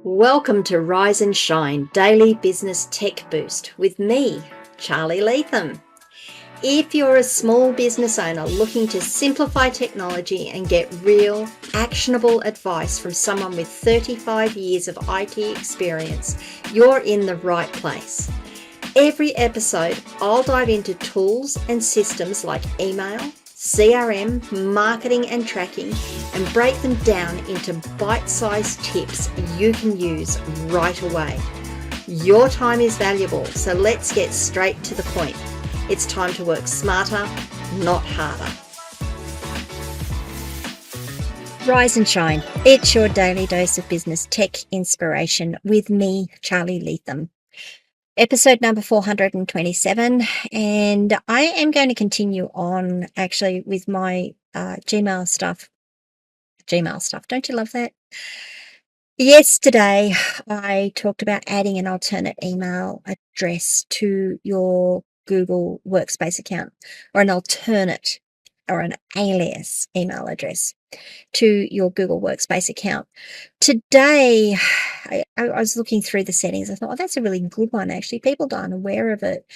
Welcome to Rise and Shine Daily Business Tech Boost with me, Charly Latham. If you're a small business owner looking to simplify technology and get real, actionable advice from someone with 35 years of IT experience, you're in the right place. Every episode, I'll dive into tools and systems like email, CRM, marketing and tracking, and break them down into bite-sized tips you can use right away. Your time is valuable, so let's get straight to the point. It's time to work smarter, not harder. Rise and shine. It's your daily dose of business tech inspiration with me, Charly Latham. Episode number 427, and I am going to continue on actually with my Gmail stuff. Don't you love that? Yesterday, I talked about adding an alternate email address to your Google Workspace account, or an alternate or an alias email address to your Google Workspace account. Today, I was looking through the settings. I thought, oh, that's a really good one, actually. People aren't aware of it.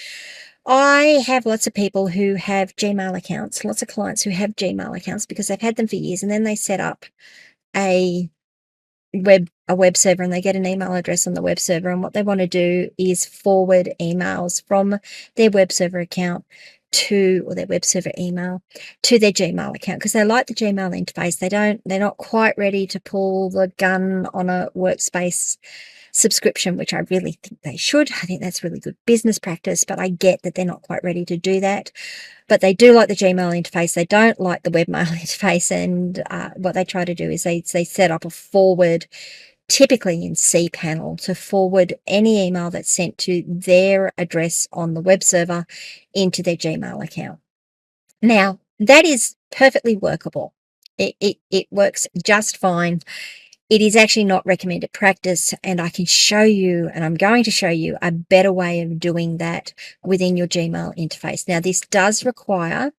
I have lots of people who have Gmail accounts, lots of clients who have Gmail accounts because they've had them for years, and then they set up a web server and they get an email address on the web server, and what they want to do is forward emails from their web server account or their web server email to their Gmail account because they like the Gmail interface. They're not quite ready to pull the gun on a workspace subscription, which I really think they should. I think that's really good business practice, but I get that they're not quite ready to do that. But they do like the Gmail interface. They don't like the webmail interface. And what they try to do is they set up a forward, typically in cPanel, to forward any email that's sent to their address on the web server into their Gmail account. Now, that is perfectly workable. It works just fine. It is actually not recommended practice, and I can show you, and I'm going to show you a better way of doing that within your Gmail interface. Now, this does require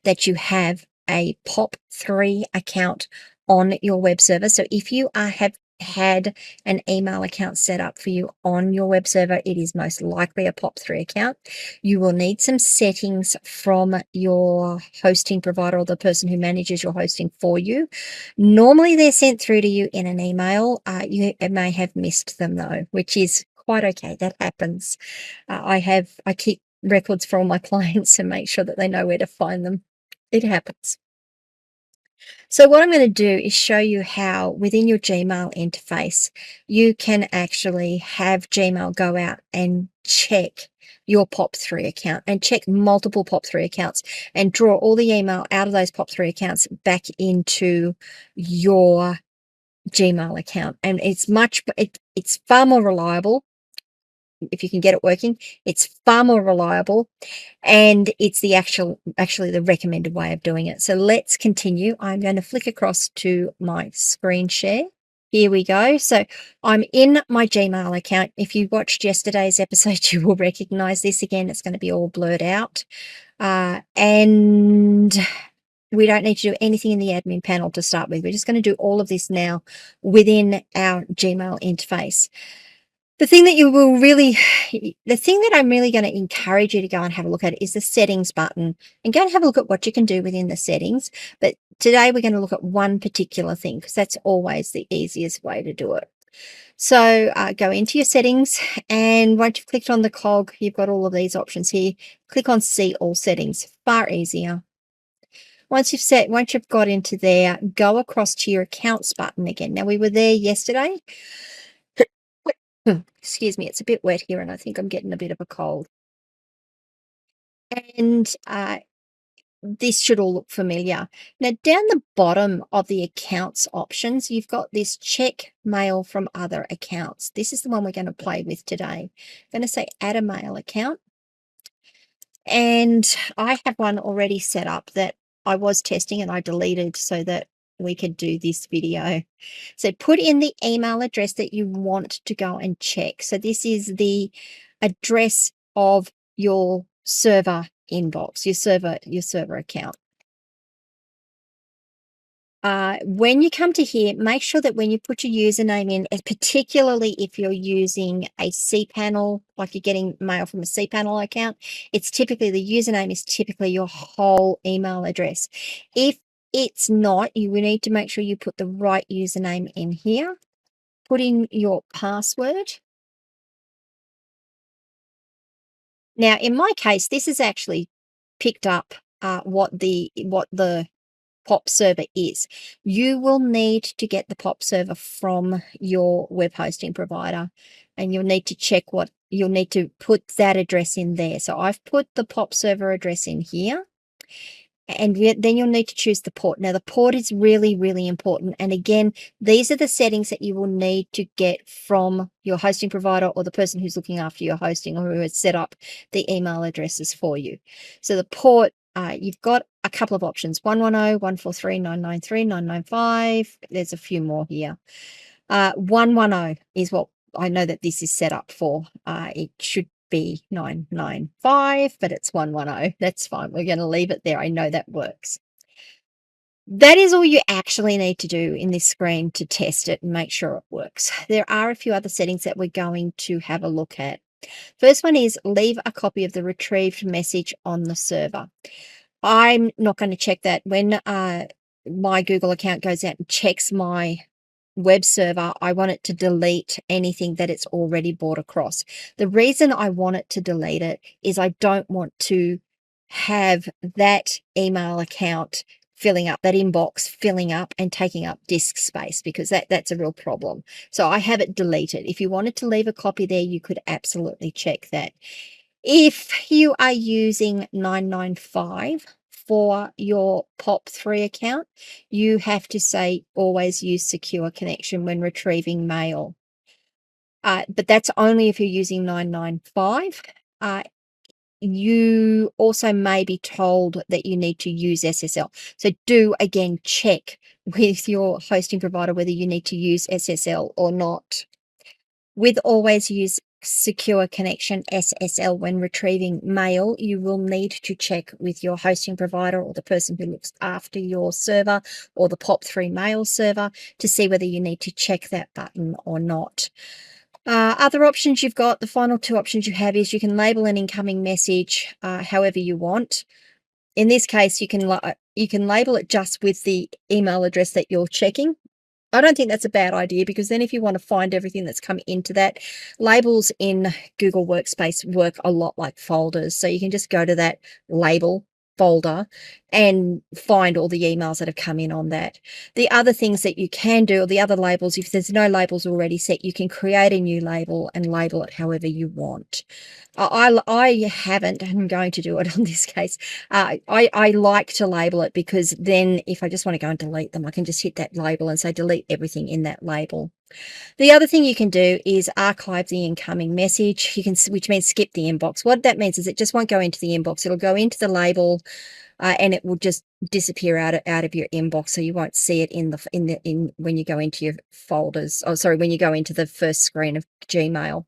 that you have a POP3 account on your web server. So if you have had an email account set up for you on your web server, it is most likely a POP3 account. You will need some settings from your hosting provider or the person who manages your hosting for you. Normally they're sent through to you in an email. You may have missed them though, which is quite okay. That happens. I keep records for all my clients and make sure that they know where to find them. It happens. So what I'm going to do is show you how within your Gmail interface, you can actually have Gmail go out and check your POP3 account and check multiple POP3 accounts and draw all the email out of those POP3 accounts back into your Gmail account. And it's far more reliable. If you can get it working, it's far more reliable, and it's actually the recommended way of doing it. So let's continue. I'm going to flick across to my screen share. Here we go. So I'm in my Gmail account. If you watched yesterday's episode, you will recognize this again. It's going to be all blurred out. And we don't need to do anything in the admin panel to start with. We're just going to do all of this now within our Gmail interface. The thing that I'm really going to encourage you to go and have a look at is the settings button, and go and have a look at what you can do within the settings. But today we're going to look at one particular thing because that's always the easiest way to do it. So go into your settings, and once you've clicked on the cog, you've got all of these options here. Click on See All Settings. Far easier. Once you've got into there, go across to your Accounts button again. Now, we were there yesterday. Excuse me, it's a bit wet here and I think I'm getting a bit of a cold. And this should all look familiar. Now, down the bottom of the accounts options, you've got this check mail from other accounts. This is the one we're going to play with today. I'm going to say add a mail account. And I have one already set up that I was testing and I deleted so that we could do this video. So put in the email address that you want to go and check. So this is the address of your server inbox, your server account. When you come to here, make sure that when you put your username in, and particularly if you're using a cPanel, like you're getting mail from a cPanel account, it's typically the username is typically your whole email address. If it's not, you will need to make sure you put the right username in here. Put in your password. Now, in my case, this is actually picked up what the POP server is. You will need to get the POP server from your web hosting provider, and you'll need to check what you'll need to put that address in there. So I've put the POP server address in here, and then you'll need to choose the port. Now, the port is really, really important. And again, these are the settings that you will need to get from your hosting provider or the person who's looking after your hosting or who has set up the email addresses for you. So the port, you've got a couple of options, 110, 143, 993, 995. There's a few more here. 110 is what I know that this is set up for. It should be 995, but it's 110. That's fine. We're going to leave it there. I know that works. That is all you actually need to do in this screen to test it and make sure it works. There are a few other settings that we're going to have a look at. First one is leave a copy of the retrieved message on the server. I'm not going to check that. When my Google account goes out and checks my web server, I want it to delete anything that it's already brought across. The reason I want it to delete it is I don't want to have that email account filling up, that inbox filling up and taking up disk space, because that's a real problem. So I have it deleted. If you wanted to leave a copy there, you could absolutely check that. If you are using 995 for your POP3 account, you have to say always use secure connection when retrieving mail. But that's only if you're using 995. You also may be told that you need to use SSL. So do again check with your hosting provider whether you need to use SSL or not. With always use secure connection SSL when retrieving mail, you will need to check with your hosting provider or the person who looks after your server or the POP3 mail server to see whether you need to check that button or not. Other options you've got, the final two options you have is you can label an incoming message however you want. In this case, you can label it just with the email address that you're checking. I don't think that's a bad idea, because then if you want to find everything that's come into that, labels in Google Workspace work a lot like folders. So you can just go to that label folder and find all the emails that have come in on that. The other things that you can do, or the other labels, if there's no labels already set, you can create a new label and label it however you want. I haven't, and I'm going to do it on this case. I like to label it, because then if I just want to go and delete them, I can just hit that label and say delete everything in that label. The other thing you can do is archive the incoming message. Which means skip the inbox. What that means is it just won't go into the inbox. It'll go into the label, and it will just disappear out of your inbox, so you won't see it in when you go into your folders. Oh, sorry, when you go into the first screen of Gmail.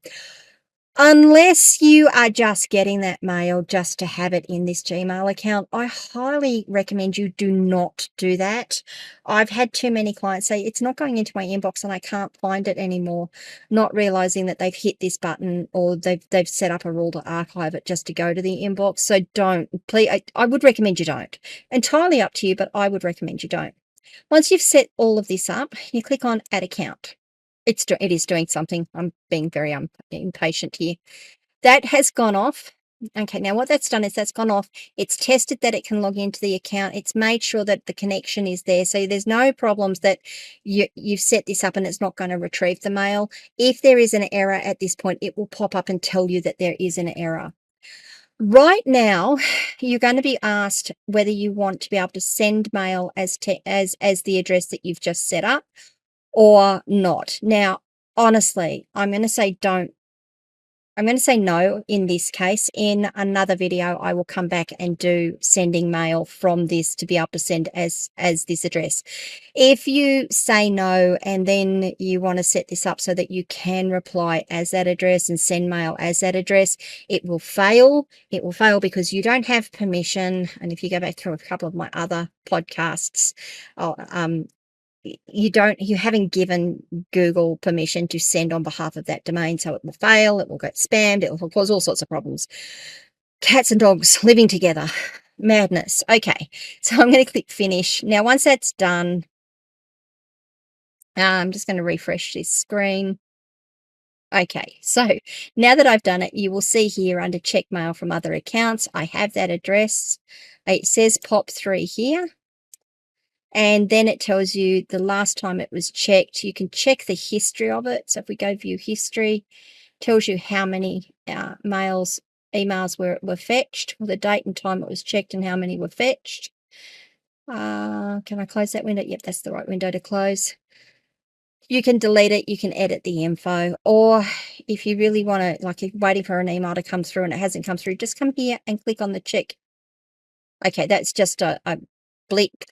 Unless you are just getting that mail just to have it in this Gmail account, I highly recommend you do not do that. I've had too many clients say it's not going into my inbox and I can't find it anymore, not realizing that they've hit this button or they've set up a rule to archive it just to go to the inbox. So don't, please, I would recommend you don't. Entirely up to you, but I would recommend you don't. Once you've set all of this up, you click on Add Account. It is doing something. I'm being very impatient here. That has gone off. Okay, now what that's done is that's gone off. It's tested that it can log into the account. It's made sure that the connection is there. So there's no problems that you've set this up and it's not going to retrieve the mail. If there is an error at this point, it will pop up and tell you that there is an error. Right now, you're going to be asked whether you want to be able to send mail as the address that you've just set up, or not. Now, honestly, I'm going to say don't I'm going to say no in this case. In another video, I will come back and do sending mail from this to be able to send as this address. If you say no and then you want to set this up so that you can reply as that address and send mail as that address, it will fail. It will fail because you don't have permission. And if you go back through a couple of my other podcasts, you haven't given Google permission to send on behalf of that domain, so it will fail, it will get spammed, it will cause all sorts of problems. Cats and dogs living together, madness. Okay, so I'm going to click finish. Now, once that's done, I'm just going to refresh this screen. Okay, so now that I've done it, you will see here under check mail from other accounts, I have that address. It says POP3 here. And then it tells you the last time it was checked. You can check the history of it. So if we go view history, tells you how many emails were fetched, or the date and time it was checked and how many were fetched. Can I close that window? Yep, that's the right window to close. You can delete it. You can edit the info. Or if you really want to, like, you're waiting for an email to come through and it hasn't come through, just come here and click on the check. Okay, that's just a blip.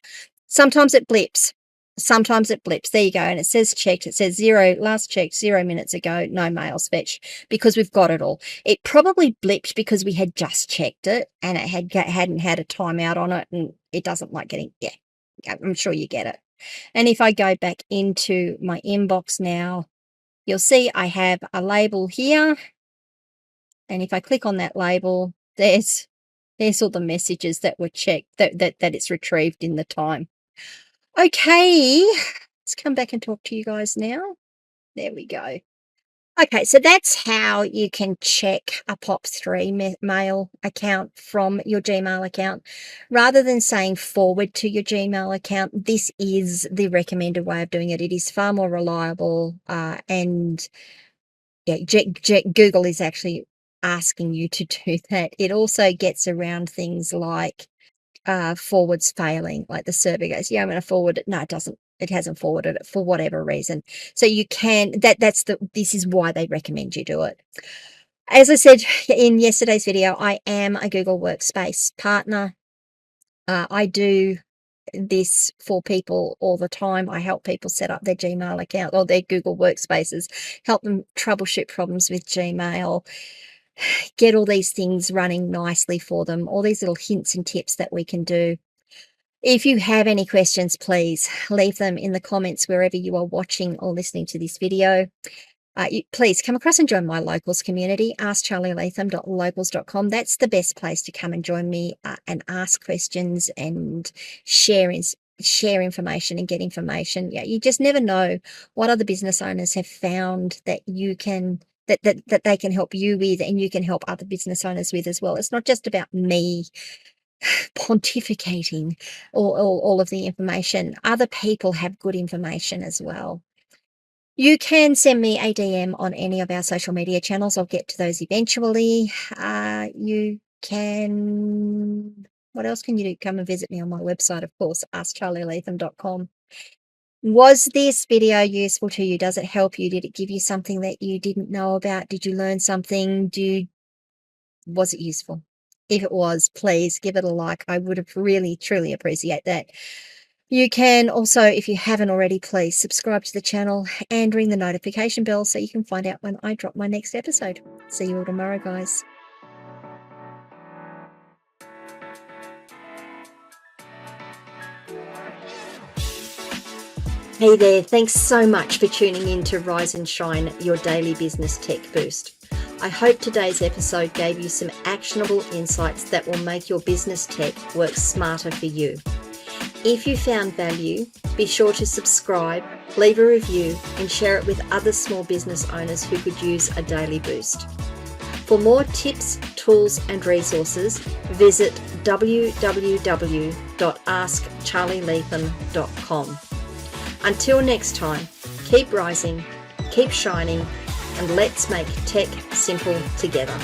Sometimes it blips. Sometimes it blips. There you go. And it says checked. It says last checked 0 minutes ago, no mails fetched, because we've got it all. It probably blipped because we had just checked it and it hadn't had a timeout on it, and it doesn't like getting, yeah, I'm sure you get it. And if I go back into my inbox now, you'll see I have a label here. And if I click on that label, there's all the messages that were checked, that it's retrieved in the time. Okay, let's come back and talk to you guys now. There we go. Okay, so that's how you can check a POP3 mail account from your Gmail account. Rather than saying forward to your Gmail account, this is the recommended way of doing it. It is far more reliable, and yeah, Google is actually asking you to do that. It also gets around things like forwards failing, like the server goes, yeah, I'm going to forward it. No, it doesn't. It hasn't forwarded it for whatever reason. So you can, this is why they recommend you do it. As I said in yesterday's video, I am a Google Workspace partner. I do this for people all the time. I help people set up their Gmail account or their Google Workspaces, help them troubleshoot problems with Gmail, get all these things running nicely for them, all these little hints and tips that we can do. If you have any questions, please leave them in the comments wherever you are watching or listening to this video. Please come across and join my locals community, askcharlylatham.locals.com. That's the best place to come and join me and ask questions and share information and get information. Yeah, you just never know what other business owners have found that you can that they can help you with, and you can help other business owners with as well. It's not just about me pontificating all of the information. Other people have good information as well. You can send me a DM on any of our social media channels. I'll get to those eventually. You can, what else can you do? Come and visit me on my website, of course, askcharlylatham.com. Was this video useful to you? Does it help you? Did it give you something that you didn't know about? Did you learn something? Was it useful? If it was, please give it a like. I would have really, truly appreciate that. You can also, if you haven't already, please subscribe to the channel and ring the notification bell so you can find out when I drop my next episode. See you all tomorrow, guys. Hey there, thanks so much for tuning in to Rise and Shine, your daily business tech boost. I hope today's episode gave you some actionable insights that will make your business tech work smarter for you. If you found value, be sure to subscribe, leave a review, and share it with other small business owners who could use a daily boost. For more tips, tools, and resources, visit www.askcharlylatham.com. Until next time, keep rising, keep shining, and let's make tech simple together.